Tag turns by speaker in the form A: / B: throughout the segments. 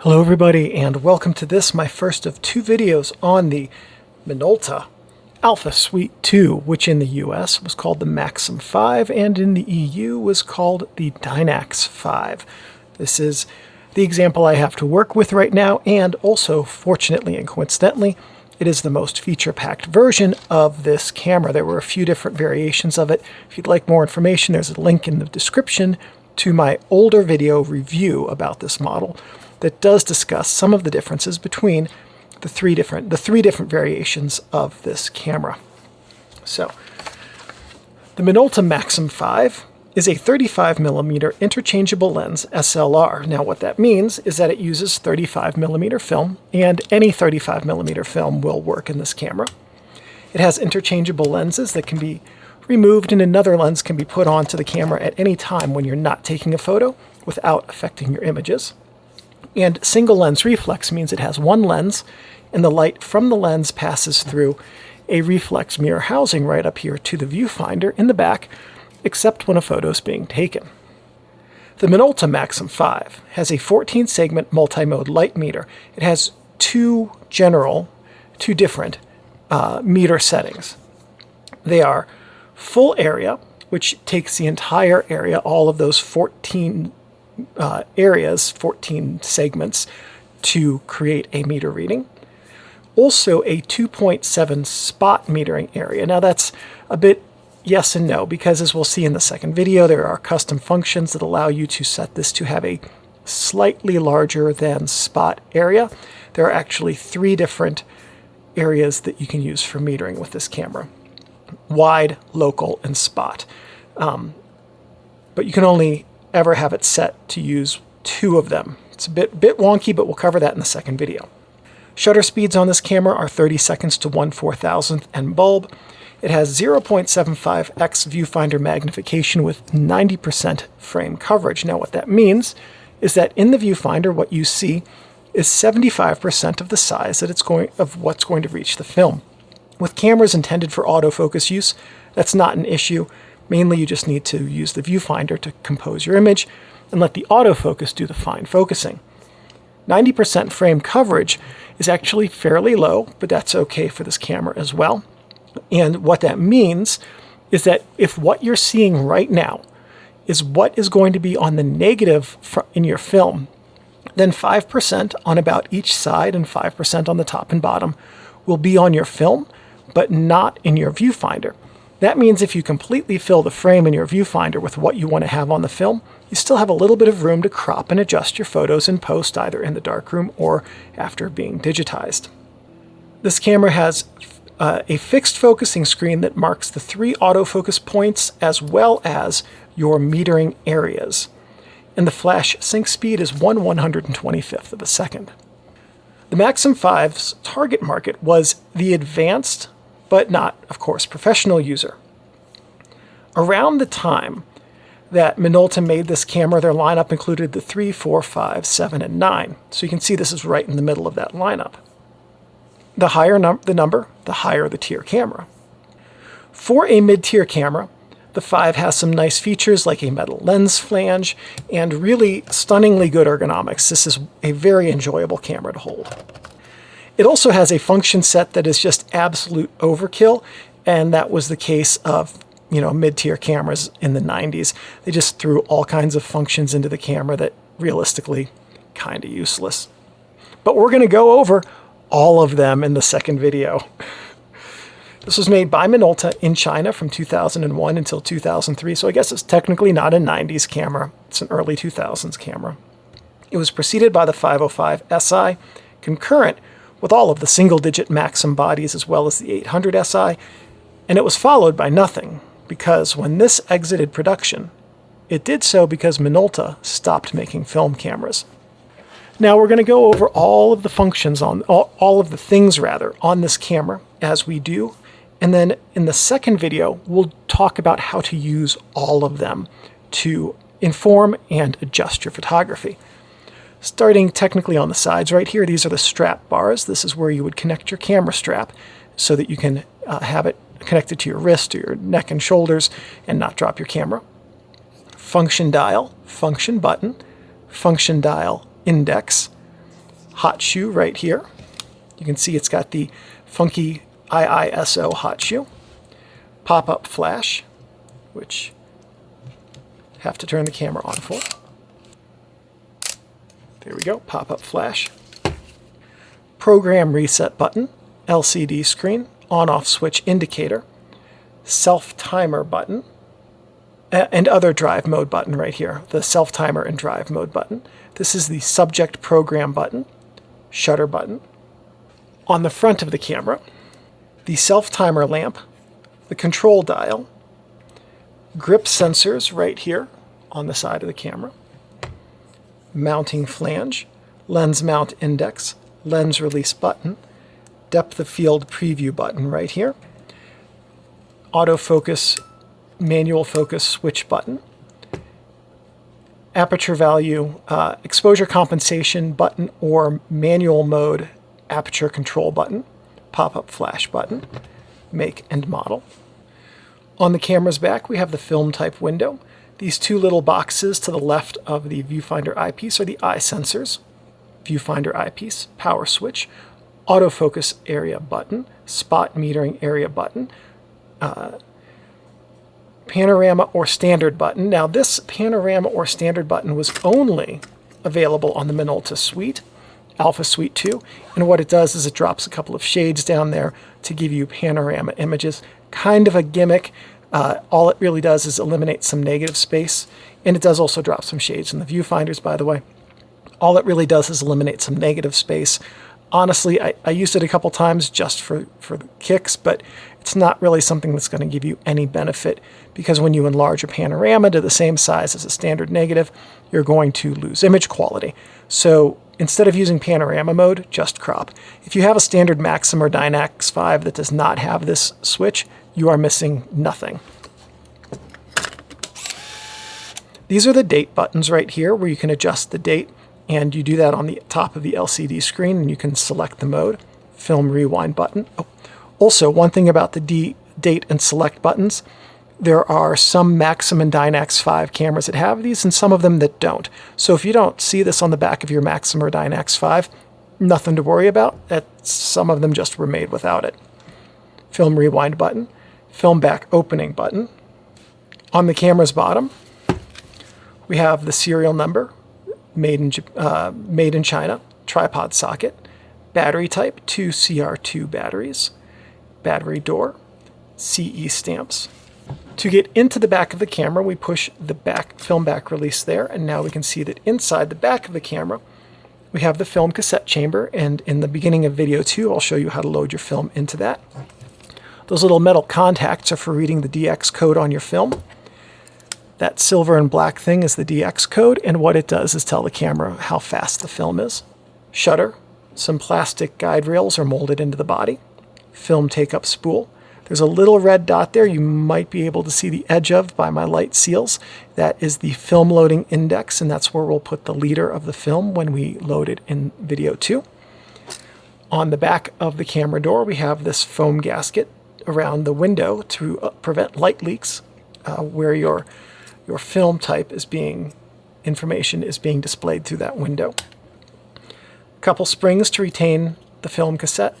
A: Hello everybody, and welcome to this, my first of two videos on the Minolta Alpha Suite 2, which in the US was called the Maxxum 5 and in the EU was called the Dynax 5. This is the example I have to work with right now, and also, fortunately and coincidentally, it is the most feature-packed version of this camera. There were a few different variations of it. If you'd like more information, there's a link in the description to my older video review about this model that does discuss some of the differences between the three different variations of this camera. So, the Minolta Maxxum 5 is a 35mm interchangeable lens SLR. Now what that means is that it uses 35mm film, and any 35mm film will work in this camera. It has interchangeable lenses that can be removed, and another lens can be put onto the camera at any time when you're not taking a photo without affecting your images. And single lens reflex means it has one lens, and the light from the lens passes through a reflex mirror housing right up here to the viewfinder in the back, except when a photo is being taken. The Minolta Maxxum 5 has a 14-segment multi-mode light meter. It has two different meter settings. They are full area, which takes the entire area, all of those 14 segments, to create a meter reading. Also a 2.7 spot metering area. Now that's a bit yes and no, because as we'll see in the second video, there are custom functions that allow you to set this to have a slightly larger than spot area. There are actually three different areas that you can use for metering with this camera: wide, local, and spot. But you can only ever have it set to use two of them. It's a bit wonky, but we'll cover that in the second video. Shutter speeds on this camera are 30 seconds to 1/4000th and bulb. It has 0.75x viewfinder magnification with 90% frame coverage. Now what that means is that in the viewfinder, what you see is 75% of the size of what's going to reach the film. With cameras intended for autofocus use, that's not an issue. Mainly you just need to use the viewfinder to compose your image and let the autofocus do the fine focusing. 90% frame coverage is actually fairly low, but that's okay for this camera as well. And what that means is that if what you're seeing right now is what is going to be on the negative in your film, then 5% on about each side and 5% on the top and bottom will be on your film, but not in your viewfinder. That means if you completely fill the frame in your viewfinder with what you want to have on the film, you still have a little bit of room to crop and adjust your photos in post, either in the darkroom or after being digitized. This camera has a fixed focusing screen that marks the three autofocus points as well as your metering areas. And the flash sync speed is 1/125th of a second. The Maxxum 5's target market was the advanced, but not, of course, professional user. Around the time that Minolta made this camera, their lineup included the 3, 4, 5, 7, and 9. So you can see this is right in the middle of that lineup. The higher the number, the higher the tier camera. For a mid-tier camera, the 5 has some nice features like a metal lens flange and really stunningly good ergonomics. This is a very enjoyable camera to hold. It also has a function set that is just absolute overkill, and that was the case of, mid-tier cameras in the 90s. They just threw all kinds of functions into the camera that realistically kind of useless. But we're going to go over all of them in the second video. This was made by Minolta in China from 2001 until 2003, so I guess it's technically not a 90s camera. It's an early 2000s camera. It was preceded by the 505 SI, concurrent with all of the single-digit Maxxum bodies as well as the 800 SI, and it was followed by nothing, because when this exited production, it did so because Minolta stopped making film cameras. Now we're going to go over all of the functions all of the things on this camera as we do, and then in the second video we'll talk about how to use all of them to inform and adjust your photography. Starting technically on the sides right here, these are the strap bars. This is where you would connect your camera strap so that you can have it connected to your wrist or your neck and shoulders and not drop your camera. Function dial, function button, function dial index, hot shoe right here. You can see it's got the funky IISO hot shoe. Pop-up flash, which I have to turn the camera on for. There we go, pop-up flash. Program reset button, LCD screen, on-off switch indicator, self-timer button, and other drive mode button right here, the self-timer and drive mode button. This is the subject program button, shutter button. On the front of the camera, the self-timer lamp, the control dial, grip sensors right here on the side of the camera, mounting flange, lens mount index, lens release button, depth of field preview button right here, autofocus, manual focus switch button, aperture value, exposure compensation button or manual mode aperture control button, pop-up flash button, make and model. On the camera's back, we have the film type window. These two little boxes to the left of the viewfinder eyepiece are the eye sensors. Viewfinder eyepiece, power switch, autofocus area button, spot metering area button, panorama or standard button. Now this panorama or standard button was only available on the Minolta Suite, Alpha Suite 2, and what it does is it drops a couple of shades down there to give you panorama images. Kind of a gimmick. All it really does is eliminate some negative space, and it does also drop some shades in the viewfinders, by the way. All it really does is eliminate some negative space. Honestly, I used it a couple times just for the kicks, but it's not really something that's going to give you any benefit, because when you enlarge a panorama to the same size as a standard negative, you're going to lose image quality. So instead of using panorama mode, just crop. If you have a standard Maxxum or Dynax 5 that does not have this switch, you are missing nothing. These are the date buttons right here where you can adjust the date, and you do that on the top of the LCD screen, and you can select the mode. Film rewind button. Oh, also, one thing about the date and select buttons, there are some Maxxum and Dynax 5 cameras that have these and some of them that don't. So if you don't see this on the back of your Maxxum or Dynax 5, nothing to worry about. Some of them just were made without it. Film rewind button, film back opening button. On the camera's bottom, we have the serial number, made in China, tripod socket, battery type, 2 CR2 batteries, battery door, CE stamps. To get into the back of the camera, we push the film back release there, and now we can see that inside the back of the camera, we have the film cassette chamber, and in the beginning of video 2, I'll show you how to load your film into that. Those little metal contacts are for reading the DX code on your film. That silver and black thing is the DX code, and what it does is tell the camera how fast the film is. Shutter, some plastic guide rails are molded into the body. Film take-up spool. There's a little red dot there you might be able to see the edge of by my light seals. That is the film loading index, and that's where we'll put the leader of the film when we load it in video 2. On the back of the camera door, we have this foam gasket around the window to prevent light leaks, where your film type information is being displayed through that window. A couple springs to retain the film cassette,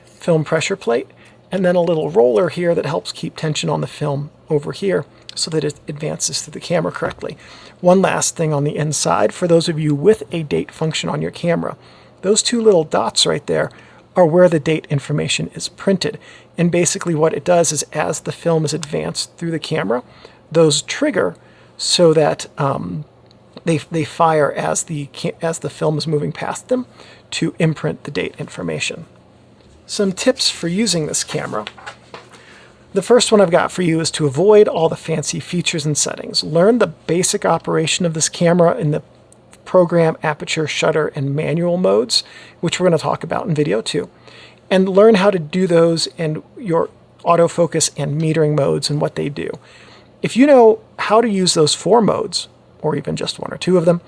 A: film pressure plate, and then a little roller here that helps keep tension on the film over here so that it advances through the camera correctly. One last thing on the inside, for those of you with a date function on your camera, those two little dots right there are where the date information is printed. And basically what it does is as the film is advanced through the camera, those trigger so that they fire as the film is moving past them to imprint the date information. Some tips for using this camera. The first one I've got for you is to avoid all the fancy features and settings. Learn the basic operation of this camera in the program, aperture, shutter, and manual modes, which we're going to talk about in video 2. And learn how to do those and your autofocus and metering modes and what they do. If you know how to use those 4 modes, or even just 1 or 2 of them,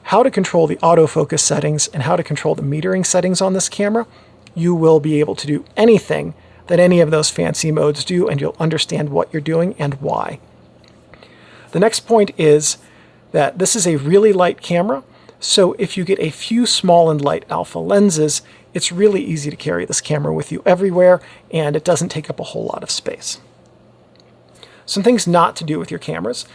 A: how to control the autofocus settings and how to control the metering settings on this camera, you will be able to do anything that any of those fancy modes do, and you'll understand what you're doing and why. The next point is that this is a really light camera, So if you get a few small and light alpha lenses, it's really easy to carry this camera with you everywhere, and it doesn't take up a whole lot of space. Some things not to do with your cameras.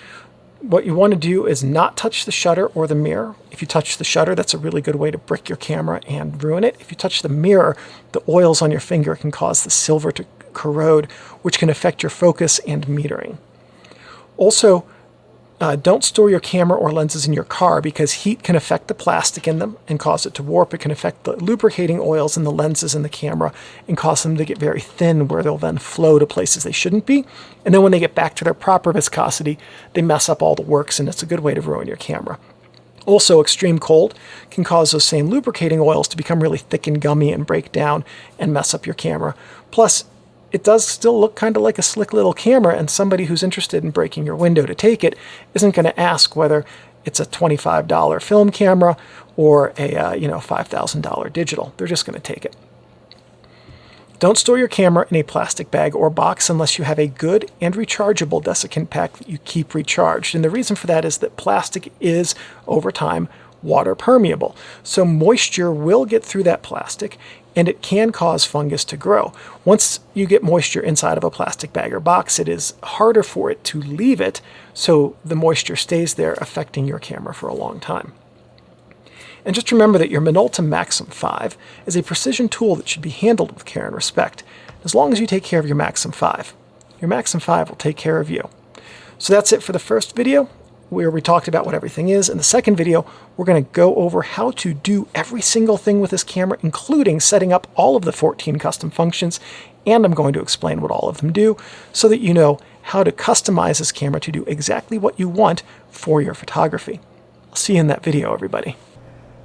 A: What you want to do is not touch the shutter or the mirror. If you touch the shutter, that's a really good way to brick your camera and ruin it. If you touch the mirror, the oils on your finger can cause the silver to corrode, which can affect your focus and metering. Also, don't store your camera or lenses in your car because heat can affect the plastic in them and cause it to warp. It can affect the lubricating oils in the lenses in the camera and cause them to get very thin, where they'll then flow to places they shouldn't be. And then when they get back to their proper viscosity, they mess up all the works, and it's a good way to ruin your camera. Also, extreme cold can cause those same lubricating oils to become really thick and gummy and break down and mess up your camera. Plus, it does still look kind of like a slick little camera, and somebody who's interested in breaking your window to take it isn't going to ask whether it's a $25 film camera or a $5,000 digital. They're just going to take it. Don't store your camera in a plastic bag or box unless you have a good and rechargeable desiccant pack that you keep recharged. And the reason for that is that plastic is, over time, water permeable. So moisture will get through that plastic, and it can cause fungus to grow. Once you get moisture inside of a plastic bag or box, it is harder for it to leave it, so the moisture stays there, affecting your camera for a long time. And just remember that your Minolta Maxxum 5 is a precision tool that should be handled with care and respect. As long as you take care of your Maxxum 5, your Maxxum 5 will take care of you. So that's it for the first video, where we talked about what everything is. In the second video, we're going to go over how to do every single thing with this camera, including setting up all of the 14 custom functions, and I'm going to explain what all of them do so that you know how to customize this camera to do exactly what you want for your photography. I'll see you in that video, everybody.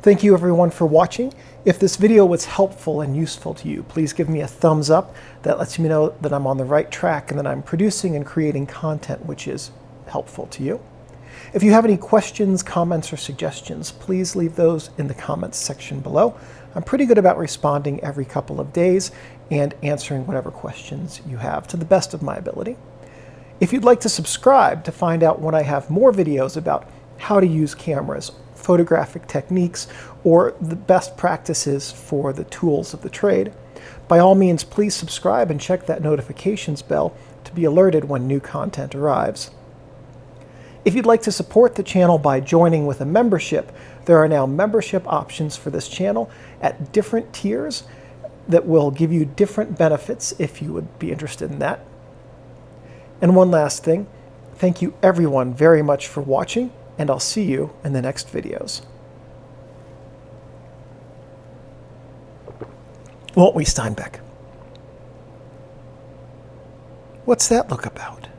A: Thank you everyone for watching. If this video was helpful and useful to you, please give me a thumbs up. That lets me know that I'm on the right track and that I'm producing and creating content which is helpful to you. If you have any questions, comments, or suggestions, please leave those in the comments section below. I'm pretty good about responding every couple of days and answering whatever questions you have to the best of my ability. If you'd like to subscribe to find out when I have more videos about how to use cameras, photographic techniques, or the best practices for the tools of the trade, by all means, please subscribe and check that notifications bell to be alerted when new content arrives. If you'd like to support the channel by joining with a membership, there are now membership options for this channel at different tiers that will give you different benefits if you would be interested in that. And one last thing, thank you everyone very much for watching, and I'll see you in the next videos. Won't we, Steinbeck? What's that look about?